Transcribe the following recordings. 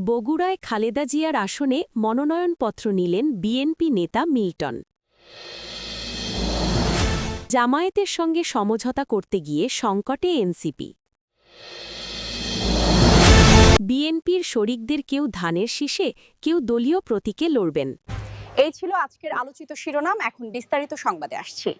বগুড়ায় খালেদা জিয়ার আসনে মনোনয়নপত্র নিলেন বিএনপি নেতা মিল্টন। জামায়াতের সঙ্গে সমঝোতা করতে গিয়ে সংকটে এনসিপি। বিএনপির শরিকদের কেউ ধানের শীষে, কেউ দলীয় প্রতীকে লড়বেন। এই ছিল আজকের আলোচিত শিরোনাম। এখন বিস্তারিত সংবাদে আসছি।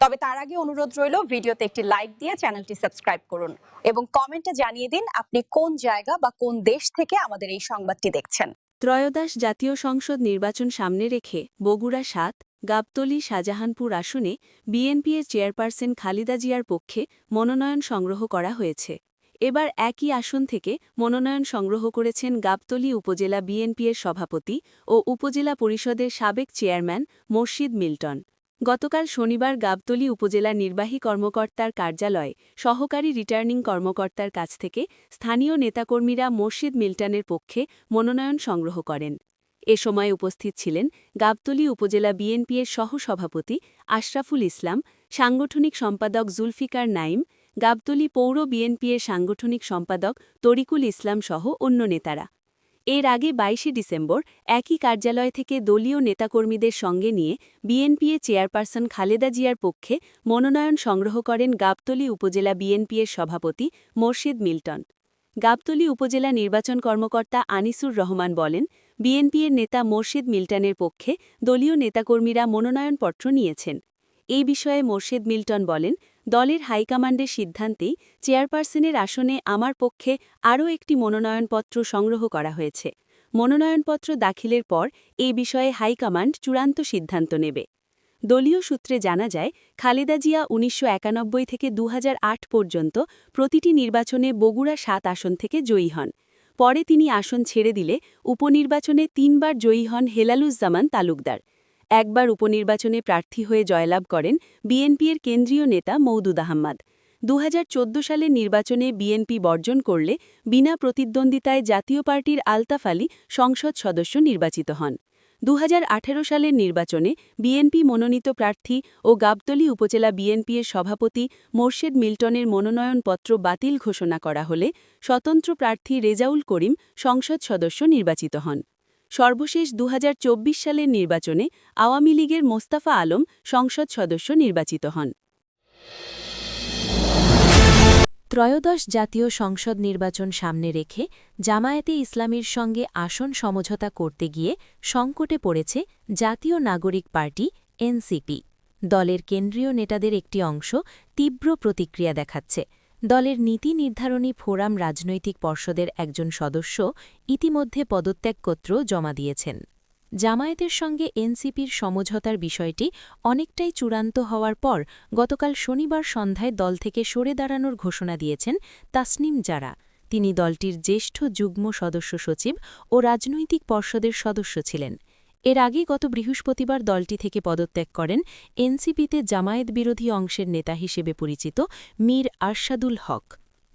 তবে তার আগে অনুরোধ রইল, ভিডিওতে একটি লাইক দিয়ে চ্যানেলটি সাবস্ক্রাইব করুন এবং কমেন্টে জানিয়ে দিন আপনি কোন জায়গা বা কোন দেশ থেকে আমাদের এই সংবাদটি দেখছেন। ত্রয়োদশ জাতীয় সংসদ নির্বাচন সামনে রেখে বগুড়া ৭, গাবতলী, শাহজাহানপুর আসনে বিএনপির চেয়ারপারসন খালেদা জিয়ার পক্ষে মনোনয়ন সংগ্রহ করা হয়েছে। এবার একই আসন থেকে মনোনয়ন সংগ্রহ করেছেন গাবতলী উপজেলা বিএনপির সভাপতি ও উপজেলা পরিষদের সাবেক চেয়ারম্যান মোর্শেদ মিল্টন। গতকাল শনিবার গাবতলী উপজেলা নির্বাহী কর্মকর্তার কার্যালয়ে সহকারী রিটার্নিং কর্মকর্তার কাছ থেকে স্থানীয় নেতাকর্মীরা মোর্শেদ মিল্টনের পক্ষে মনোনয়ন সংগ্রহ করেন। এ সময় উপস্থিত ছিলেন গাবতলী উপজেলা বিএনপির সহসভাপতি আশরাফুল ইসলাম, সাংগঠনিক সম্পাদক জুলফিকার নাইম, গাবতলী পৌর বিএনপির সাংগঠনিক সম্পাদক তরিকুল ইসলাম সহ অন্য নেতারা। এর আগে ২২ ডিসেম্বর একই কার্যালয় থেকে দলীয় নেতাকর্মীদের সঙ্গে নিয়ে বিএনপির চেয়ারপারসন খালেদা জিয়ার পক্ষে মনোনয়ন সংগ্রহ করেন গাবতলী উপজেলা বিএনপির সভাপতি মোর্শেদ মিল্টন। গাবতলী উপজেলা নির্বাচন কর্মকর্তা আনিসুর রহমান বলেন, বিএনপির নেতা মোর্শেদ মিল্টনের পক্ষে দলীয় নেতাকর্মীরা মনোনয়নপত্র নিয়েছেন। এই বিষয়ে মোর্শেদ মিল্টন বলেন, দলের হাইকমান্ডের সিদ্ধান্তেই চেয়ারপারসনের আসনে আমার পক্ষে আরও একটি মনোনয়নপত্র সংগ্রহ করা হয়েছে। মনোনয়নপত্র দাখিলের পর এই বিষয়ে হাইকমান্ড চূড়ান্ত সিদ্ধান্ত নেবে। দলীয় সূত্রে জানা যায়, খালেদা জিয়া ১৯৯১ থেকে ২০০৮ পর্যন্ত প্রতিটি নির্বাচনে বগুড়া ৭ আসন থেকে জয়ী হন। পরে তিনি আসন ছেড়ে দিলে উপনির্বাচনে ৩ বার জয়ী হন হেলালুজ্জামান তালুকদার। একবার উপনির্বাচনে প্রার্থী হয়ে জয়লাভ করেন বিএনপির কেন্দ্রীয় নেতা মওদুদ আহমদ। ২০১৪ সালের নির্বাচনে বিএনপি বর্জন করলে বিনা প্রতিদ্বন্দ্বিতায় জাতীয় পার্টির আলতাফ আলী সংসদ সদস্য নির্বাচিত হন। ২০১৮ সালের নির্বাচনে বিএনপি মনোনীত প্রার্থী ও গাবতলী উপজেলা বিএনপির সভাপতি মোর্শেদ মিল্টনের মনোনয়নপত্র বাতিল ঘোষণা করা হলে স্বতন্ত্র প্রার্থী রেজাউল করিম সংসদ সদস্য নির্বাচিত হন। সর্বশেষ ২০২৪ সালের নির্বাচনে আওয়ামী লীগের মোস্তাফা আলম সংসদ সদস্য নির্বাচিত হন। ত্রয়োদশ জাতীয় সংসদ নির্বাচন সামনে রেখে জামায়াতে ইসলামীর সঙ্গে আসন সমঝোতা করতে গিয়ে সংকটে পড়েছে জাতীয় নাগরিক পার্টি এনসিপি। দলের কেন্দ্রীয় নেতাদের একটি অংশ তীব্র প্রতিক্রিয়া দেখাচ্ছে। দলের নীতি নির্ধারণী ফোরাম রাজনৈতিক পর্ষদের একজন সদস্য ইতিমধ্যে পদত্যাগপত্র জমা দিয়েছেন। জামায়াতের সঙ্গে এনসিপির সমঝোতার বিষয়টি অনেকটাই চূড়ান্ত হওয়ার পর গতকাল শনিবার সন্ধ্যায় দল থেকে সরে দাঁড়ানোর ঘোষণা দিয়েছেন তাসনিম জারা। তিনি দলটির জ্যেষ্ঠ যুগ্ম সদস্য সচিব ও রাজনৈতিক পর্ষদের সদস্য ছিলেন। এর আগে গত বৃহস্পতিবার দলটি থেকে পদত্যাগ করেন এনসিপিতে জামায়াত বিরোধী অংশের নেতা হিসেবে পরিচিত মীর আরশাদুল হক।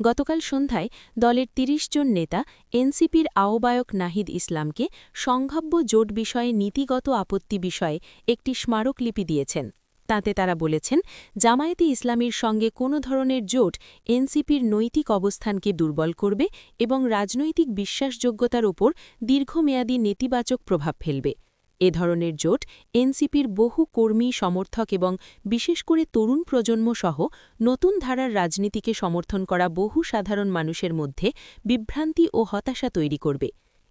গতকাল সন্ধ্যায় দলের ৩০ জন নেতা এনসিপির আহ্বায়ক নাহিদ ইসলামকে সম্ভাব্য জোট বিষয়ে নীতিগত আপত্তি বিষয়ে একটি স্মারকলিপি দিয়েছেন। তাতে তারা বলেছেন, জামায়াতে ইসলামীর সঙ্গে কোনো ধরনের জোট এনসিপির নৈতিক অবস্থানকে দুর্বল করবে এবং রাজনৈতিক বিশ্বাসযোগ্যতার ওপর দীর্ঘমেয়াদী নেতিবাচক প্রভাব ফেলবে। এ ধরনের জোট এনসিপির বহু কর্মী, সমর্থক এবং বিশেষ করে তরুণ প্রজন্ম সহ নতুন ধারার রাজনীতিকে সমর্থন করা বহু সাধারণ মানুষের মধ্যে বিভ্রান্তি ও হতাশা তৈরি করবে।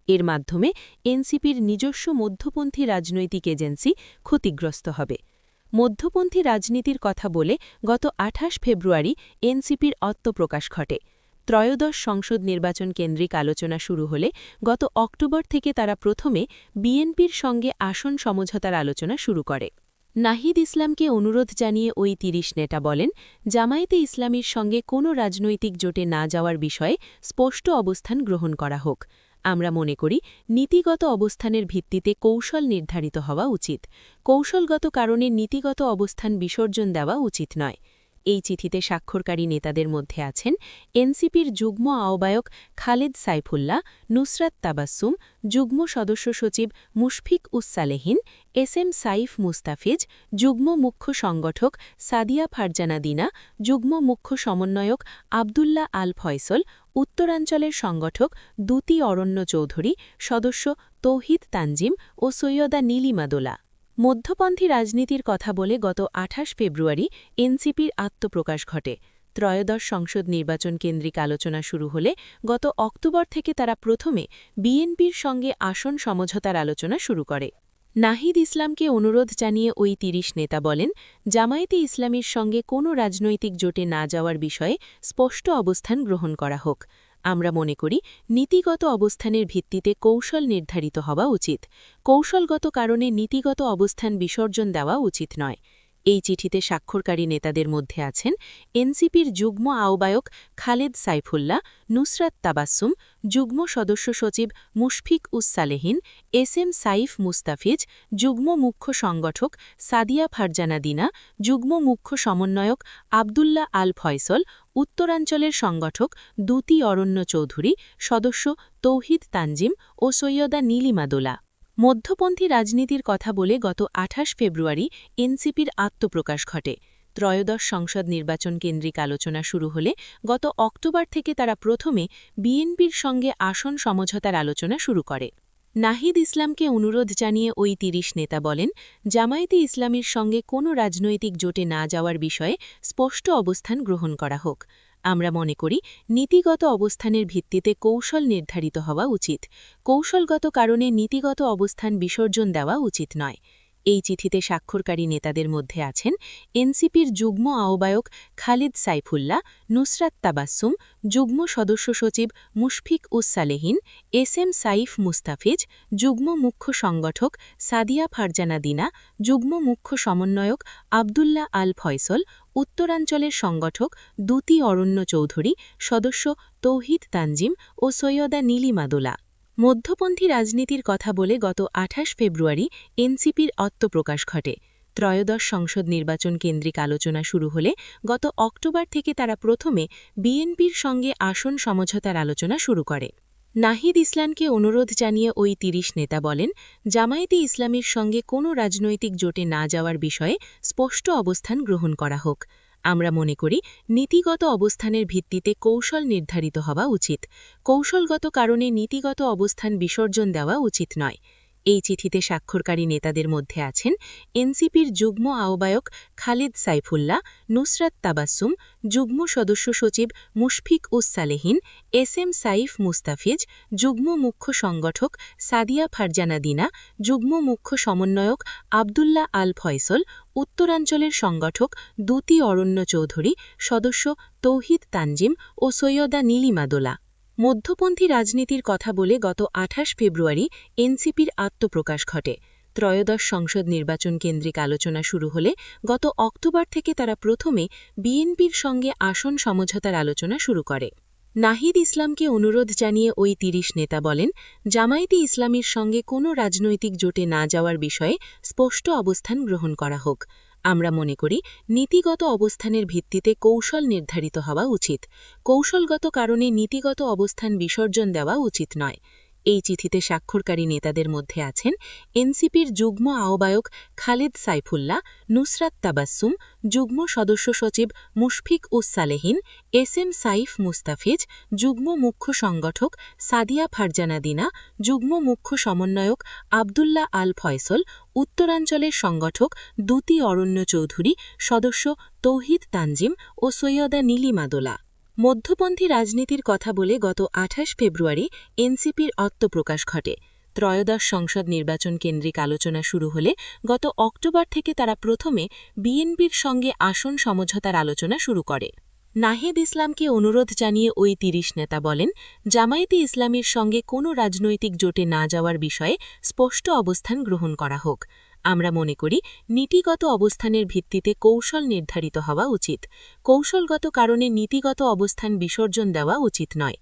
এর মাধ্যমে এনসিপির নিজস্ব মধ্যপন্থী রাজনৈতিক এজেন্সি ক্ষতিগ্রস্ত হবে। মধ্যপন্থী রাজনীতির কথা বলে গত ২৮ ফেব্রুয়ারি এনসিপির আত্মপ্রকাশ ঘটে। ত্রয়োদশ সংসদ নির্বাচন কেন্দ্রিক আলোচনা শুরু হলে গত অক্টোবর থেকে তারা প্রথমে বিএনপির সঙ্গে আসন সমঝোতার আলোচনা শুরু করে। নাহিদ ইসলামকে অনুরোধ জানিয়ে ওই ৩০ নেতা বলেন, জামায়াতে ইসলামীর সঙ্গে কোনো রাজনৈতিক জোটে না যাওয়ার বিষয়ে স্পষ্ট অবস্থান গ্রহণ করা হোক। আমরা মনে করি নীতিগত অবস্থানের ভিত্তিতে কৌশল নির্ধারিত হওয়া উচিত। কৌশলগত কারণে নীতিগত অবস্থান বিসর্জন দেওয়া উচিত নয়। এই চিঠিতে স্বাক্ষরকারী নেতাদের মধ্যে আছেন এনসিপির যুগ্ম আহ্বায়ক খালেদ সাইফুল্লাহ, নুসরাত তাবাসসুম, যুগ্ম সদস্য সচিব মুশফিক উস-সালেহিন, এসএম সাইফ মুস্তাফিজ, যুগ্ম মুখ্য সংগঠক সাদিয়া ফারজানা দিনা, যুগ্ম মুখ্য সমন্বয়ক আবদুল্লাহ আল ফয়সল, উত্তরাঞ্চলের সংগঠক দ্যুতি অরণ্য চৌধুরী, সদস্য তৌহিদ তানজিম ও সৈয়দা নীলিমা দোলা। মধ্যপন্থী রাজনীতির কথা বলে গত ২৮ ফেব্রুয়ারি এনসিপির আত্মপ্রকাশ ঘটে। ত্রয়োদশ সংসদ নির্বাচন কেন্দ্রিক আলোচনা শুরু হলে গত অক্টোবর থেকে তারা প্রথমে বিএনপির সঙ্গে আসন সমঝোতার আলোচনা শুরু করে। নাহিদ ইসলামকে অনুরোধ জানিয়ে ওই ৩০ নেতা বলেন, জামায়াতে ইসলামীর সঙ্গে কোনো রাজনৈতিক জোটে না যাওয়ার বিষয়ে স্পষ্ট অবস্থান গ্রহণ করা হোক। আমরা মনে করি নীতিগত অবস্থানের ভিত্তিতে কৌশল নির্ধারিত হওয়া উচিত। কৌশলগত কারণে নীতিগত অবস্থান বিসর্জন দেওয়া উচিত নয়। এই চিঠিতে স্বাক্ষরকারী নেতাদের মধ্যে আছেন এনসিপির যুগ্ম আহ্বায়ক খালেদ সাইফুল্লাহ, নুসরাত তাবাসসুম, যুগ্ম সদস্য সচিব মুশফিক উস-সালেহিন, এসএম সাইফ মুস্তাফিজ, যুগ্ম মুখ্য সংগঠক সাদিয়া ফারজানা দিনা, যুগ্ম মুখ্য সমন্বয়ক আবদুল্লাহ আল ফয়সল, উত্তরাঞ্চলের সংগঠক দ্যুতি অরণ্য চৌধুরী, সদস্য তৌহিদ তানজিম ও সৈয়দা নীলিমা দোলা। মধ্যপন্থী রাজনীতির কথা বলে গত ২৮ ফেব্রুয়ারি এনসিপির আত্মপ্রকাশ ঘটে। ত্রয়োদশ সংসদ নির্বাচন কেন্দ্রিক আলোচনা শুরু হলে গত অক্টোবর থেকে তারা প্রথমে বিএনপির সঙ্গে আসন সমঝোতার আলোচনা শুরু করে। নাহিদ ইসলামকে অনুরোধ জানিয়ে ওই ৩০ নেতা বলেন, জামায়াতে ইসলামীর সঙ্গে কোনো রাজনৈতিক জোটে না যাওয়ার বিষয়ে স্পষ্ট অবস্থান গ্রহণ করা হোক। আমরা মনে করি নীতিগত অবস্থানের ভিত্তিতে কৌশল নির্ধারিত হওয়া উচিত। কৌশলগত কারণে নীতিগত অবস্থান বিসর্জন দেওয়া উচিত নয়। এই চিঠিতে স্বাক্ষরকারী নেতাদের মধ্যে আছেন এনসিপির যুগ্ম আহ্বায়ক খালেদ সাইফুল্লাহ, নুসরাত তাবাসসুম, যুগ্ম সদস্য সচিব মুশফিক উস-সালেহিন, এসএম সাইফ মুস্তাফিজ, যুগ্ম মুখ্য সংগঠক সাদিয়া ফারজানা দিনা, যুগ্ম মুখ্য সমন্বয়ক আবদুল্লাহ আল ফয়সল, উত্তরাঞ্চলের সংগঠক দ্যুতি অরণ্য চৌধুরী, সদস্য তৌহিদ তানজিম ও সৈয়দা নীলিমা দোলা। মধ্যপন্থী রাজনীতির কথা বলে গত ২৮ ফেব্রুয়ারি এনসিপির আত্মপ্রকাশ ঘটে। ত্রয়োদশ সংসদ নির্বাচন কেন্দ্রিক আলোচনা শুরু হলে গত অক্টোবর থেকে তারা প্রথমে বিএনপির সঙ্গে আসন সমঝোতার আলোচনা শুরু করে। নাহিদ ইসলামকে অনুরোধ জানিয়ে ওই ৩০ নেতা বলেন, জামায়াতে ইসলামীর সঙ্গে কোনো রাজনৈতিক জোটে না যাওয়ার বিষয়ে স্পষ্ট অবস্থান গ্রহণ করা হোক। আমরা মনে করি নীতিগত অবস্থানের ভিত্তিতে কৌশল নির্ধারিত হওয়া উচিত। কৌশলগত কারণে নীতিগত অবস্থান বিসর্জন দেওয়া উচিত নয়। এই চিঠিতে স্বাক্ষরকারী নেতাদের মধ্যে আছেন এনসিপির যুগ্ম আহ্বায়ক খালেদ সাইফুল্লাহ, নুসরাত তাবাসসুম, যুগ্ম সদস্য সচিব মুশফিক উস-সালেহিন, এসএম সাইফ মুস্তাফিজ, যুগ্ম মুখ্য সংগঠক সাদিয়া ফারজানা দিনা, যুগ্ম মুখ্য সমন্বয়ক আবদুল্লাহ আল ফয়সল, উত্তরাঞ্চলের সংগঠক দ্যুতি অরণ্য চৌধুরী, সদস্য তৌহিদ তানজিম ও সৈয়দা নীলিমা দোলা। মধ্যপন্থী রাজনীতির কথা বলে গত ২৮ ফেব্রুয়ারি এনসিপির আত্মপ্রকাশ ঘটে। ত্রয়োদশ সংসদ নির্বাচন কেন্দ্রিক আলোচনা শুরু হলে গত অক্টোবর থেকে তারা প্রথমে বিএনপির সঙ্গে আসন সমঝোতার আলোচনা শুরু করে। নাহিদ ইসলামকে অনুরোধ জানিয়ে ওই ৩০ নেতা বলেন, জামায়াতে ইসলামীর সঙ্গে কোনো রাজনৈতিক জোটে না যাওয়ার বিষয়ে স্পষ্ট অবস্থান গ্রহণ করা হোক। আমরা মনে করি নীতিগত অবস্থানের ভিত্তিতে কৌশল নির্ধারিত হওয়া উচিত। কৌশলগত কারণে নীতিগত অবস্থান বিসর্জন দেওয়া উচিত নয়। এই চিঠিতে স্বাক্ষরকারী নেতাদের মধ্যে আছেন এনসিপির যুগ্ম আহ্বায়ক খালেদ সাইফুল্লাহ, নুসরাত তাবাসসুম, যুগ্ম সদস্য সচিব মুশফিক উস-সালেহিন, এসএম সাইফ মুস্তাফিজ, যুগ্ম মুখ্য সংগঠক সাদিয়া ফারজানা দিনা, যুগ্ম মুখ্য সমন্বয়ক আবদুল্লাহ আল ফয়সল, উত্তরাঞ্চলের সংগঠক দ্যুতি অরণ্য চৌধুরী, সদস্য তৌহিদ তানজিম ও সৈয়দা নীলিমা দোলা। মধ্যপন্থী রাজনীতির কথা বলে গত ২৮ ফেব্রুয়ারি এনসিপির আত্মপ্রকাশ ঘটে। ত্রয়োদশ সংসদ নির্বাচন কেন্দ্রিক আলোচনা শুরু হলে গত অক্টোবর থেকে তারা প্রথমে বিএনপির সঙ্গে আসন সমঝোতার আলোচনা শুরু করে। নাহিদ ইসলামকে অনুরোধ জানিয়ে ওই ৩০ নেতা বলেন, জামায়াতে ইসলামীর সঙ্গে কোনো রাজনৈতিক জোটে না যাওয়ার বিষয়ে স্পষ্ট অবস্থান গ্রহণ করা হোক। আমরা মনে করি নীতিগত অবস্থানের ভিত্তিতে কৌশল নির্ধারিত হওয়া উচিত। কৌশলগত কারণে নীতিগত অবস্থান বিসর্জন দেওয়া উচিত নয়।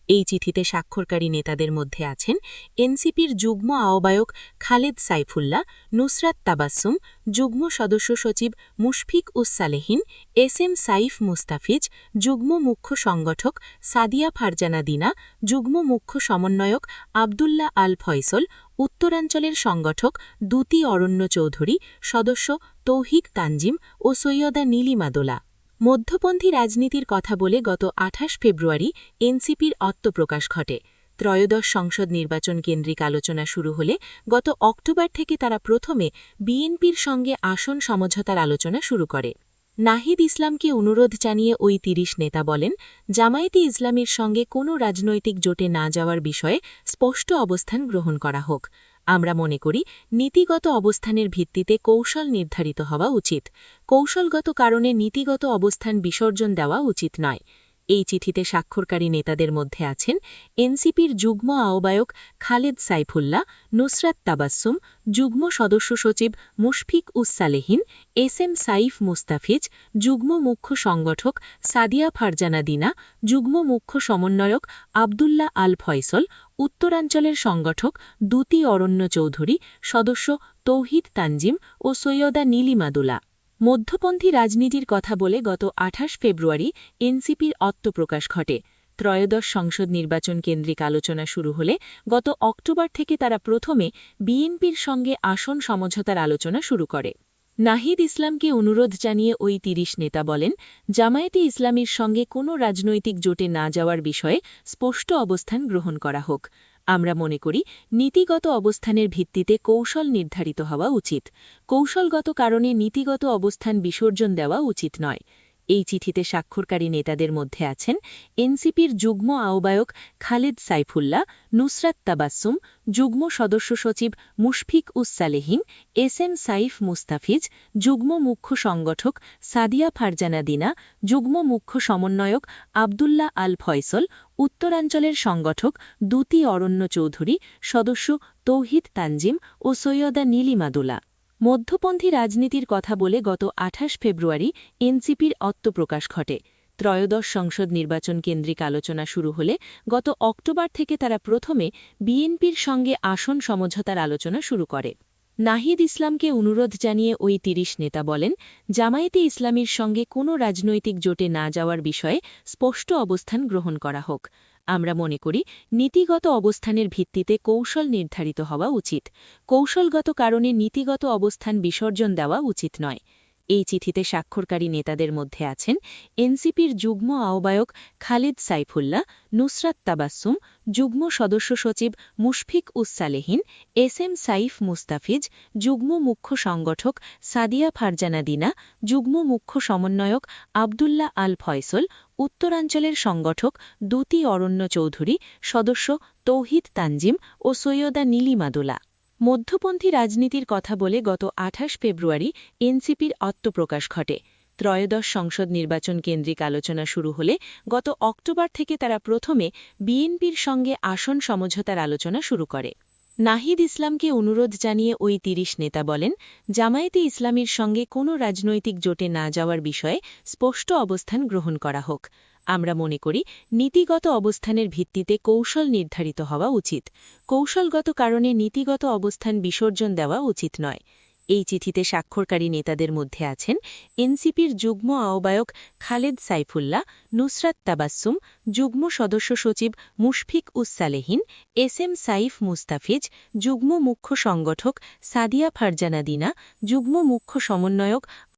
এই চিঠিতে স্বাক্ষরকারী নেতাদের মধ্যে আছেন এনসিপির যুগ্ম আহ্বায়ক খালেদ সাইফুল্লাহ, নুসরাত তাবাসসুম, যুগ্ম সদস্য সচিব মুশফিক সালেহীন, এসএম সাইফ মুস্তাফিজ, যুগ্ম মুখ্য সংগঠক সাদিয়া ফারজানা দিনা, যুগ্ম মুখ্য সমন্বয়ক আবদুল্লাহ আল ফয়সল, উত্তরাঞ্চলের সংগঠক দ্যুতি অরণ্য চৌধুরী, সদস্য তৌহিদ তানজিম ও সৈয়দা নীলিমা দোলা। মধ্যপন্থী রাজনীতির কথা বলে গত ২৮ ফেব্রুয়ারি এনসিপির আত্মপ্রকাশ ঘটে। ত্রয়োদশ সংসদ নির্বাচন কেন্দ্রিক আলোচনা শুরু হলে গত অক্টোবর থেকে তারা প্রথমে বিএনপির সঙ্গে আসন সমঝোতার আলোচনা শুরু করে। নাহিদ ইসলামকে অনুরোধ জানিয়ে ওই ৩০ নেতা বলেন, জামায়াতে ইসলামীর সঙ্গে কোনো রাজনৈতিক জোটে না যাওয়ার বিষয়ে স্পষ্ট অবস্থান গ্রহণ করা হোক। আমরা মনে করি নীতিগত অবস্থানের ভিত্তিতে কৌশল নির্ধারিত হওয়া উচিত। কৌশলগত কারণে নীতিগত অবস্থান বিসর্জন দেওয়া উচিত নয়। এই চিঠিতে স্বাক্ষরকারী নেতাদের মধ্যে আছেন এনসিপির যুগ্ম আহ্বায়ক খালেদ সাইফুল্লাহ, নুসরাত তাবাসসুম, যুগ্ম সদস্য সচিব মুশফিক সালেহীন, এসএম সাইফ মুস্তাফিজ, যুগ্ম মুখ্য সংগঠক সাদিয়া ফারজানা দিনা, যুগ্ম মুখ্য সমন্বয়ক আবদুল্লাহ আল ফয়সল, উত্তরাঞ্চলের সংগঠক দ্যুতি অরণ্য চৌধুরী, সদস্য তৌহিদ তানজিম ও সৈয়দা নীলিমা দোলা। মধ্যপন্থী রাজনীতির কথা বলে গত ২৮ ফেব্রুয়ারি এনসিপির আত্মপ্রকাশ ঘটে। ত্রয়োদশ সংসদ নির্বাচন কেন্দ্রিক আলোচনা শুরু হলে গত অক্টোবর থেকে তারা প্রথমে বিএনপির সঙ্গে আসন সমঝোতার আলোচনা শুরু করে। নাহিদ ইসলামকে অনুরোধ জানিয়ে ওই ৩০ নেতা বলেন, জামায়াতে ইসলামীর সঙ্গে কোনো রাজনৈতিক জোটে না যাওয়ার বিষয়ে স্পষ্ট অবস্থান গ্রহণ করা হোক। আমরা মনে করি নীতিগত অবস্থানের ভিত্তিতে কৌশল নির্ধারিত হওয়া উচিত। কৌশলগত কারণে নীতিগত অবস্থান বিসর্জন দেওয়া উচিত নয়। এই চিঠিতে স্বাক্ষরকারী নেতাদের মধ্যে আছেন এনসিপির যুগ্ম আহ্বায়ক খালেদ সাইফুল্লাহ, নুসরাত তাবাসসুম, যুগ্ম সদস্য সচিব মুশফিক সালেহীন, এসএম সাইফ মুস্তাফিজ, যুগ্ম মুখ্য সংগঠক সাদিয়া ফারজানা দিনা, যুগ্ম মুখ্য সমন্বয়ক আবদুল্লাহ আল ফয়সল, উত্তরাঞ্চলের সংগঠক দ্যুতি অরণ্য চৌধুরী, সদস্য তৌহিদ তানজিম ও সৈয়দা নীলিমা দোলা। মধ্যপন্থী রাজনীতির কথা বলে গত ২৮ ফেব্রুয়ারি এনসিপির আত্মপ্রকাশ ঘটে। ত্রয়োদশ সংসদ নির্বাচন কেন্দ্রিক আলোচনা শুরু হলে গত অক্টোবর থেকে তারা প্রথমে বিএনপির সঙ্গে আসন সমঝোতার আলোচনা শুরু করে। নাহিদ ইসলামকে অনুরোধ জানিয়ে ওই ৩০ নেতা বলেন, জামায়াতে ইসলামীর সঙ্গে কোনো রাজনৈতিক জোটে না যাওয়ার বিষয়ে স্পষ্ট অবস্থান গ্রহণ করা হোক। আমরা মনে করি নীতিগত অবস্থানের ভিত্তিতে কৌশল নির্ধারিত হওয়া উচিত। কৌশলগত কারণে নীতিগত অবস্থান বিসর্জন দেওয়া উচিত নয়। এই চিঠিতে স্বাক্ষরকারী নেতাদের মধ্যে আছেন এনসিপির যুগ্ম আহ্বায়ক খালেদ সাইফুল্লাহ, নুসরাত তাবাসসুম, যুগ্ম সদস্য সচিব মুশফিক সালেহীন, এসএম সাইফ মুস্তাফিজ, যুগ্ম মুখ্য সংগঠক সাদিয়া ফারজানা দিনা, যুগ্ম মুখ্য সমন্বয়ক আবদুল্লাহ আল ফয়সল, উত্তরাঞ্চলের সংগঠক দ্যুতি অরণ্য চৌধুরী, সদস্য তৌহিদ তানজিম ও সৈয়দা নীলিমা দোলা। মধ্যপন্থী রাজনীতির কথা বলে গত ২৮ ফেব্রুয়ারি এনসিপির আত্মপ্রকাশ ঘটে। ত্রয়োদশ সংসদ নির্বাচন কেন্দ্রিক আলোচনা শুরু হলে গত অক্টোবর থেকে তারা প্রথমে বিএনপির সঙ্গে আসন সমঝোতার আলোচনা শুরু করে। নাহিদ ইসলামকে অনুরোধ জানিয়ে ওই ৩০ নেতা বলেন, জামায়াতে ইসলামীর সঙ্গে কোনো রাজনৈতিক জোটে না যাওয়ার বিষয়ে স্পষ্ট অবস্থান গ্রহণ করা হোক। আমরা মনে করি নীতিগত অবস্থানের ভিত্তিতে কৌশল নির্ধারিত হওয়া উচিত। কৌশলগত কারণে নীতিগত অবস্থান বিসর্জন দেওয়া উচিত নয়। এই চিঠিতে স্বাক্ষরকারী নেতাদের মধ্যে আছেন এনসিপির যুগ্ম আহ্বায়ক খালেদ সাইফুল্লাহ, নুসরাত তাবাসসুম, যুগ্ম সদস্য সচিব মুশফিক সালেহীন, এসএম সাইফ মুস্তাফিজ, যুগ্ম মুখ্য সংগঠক সাদিয়া ফারজানা দিনা, যুগ্ম মুখ্য সমন্বয়ক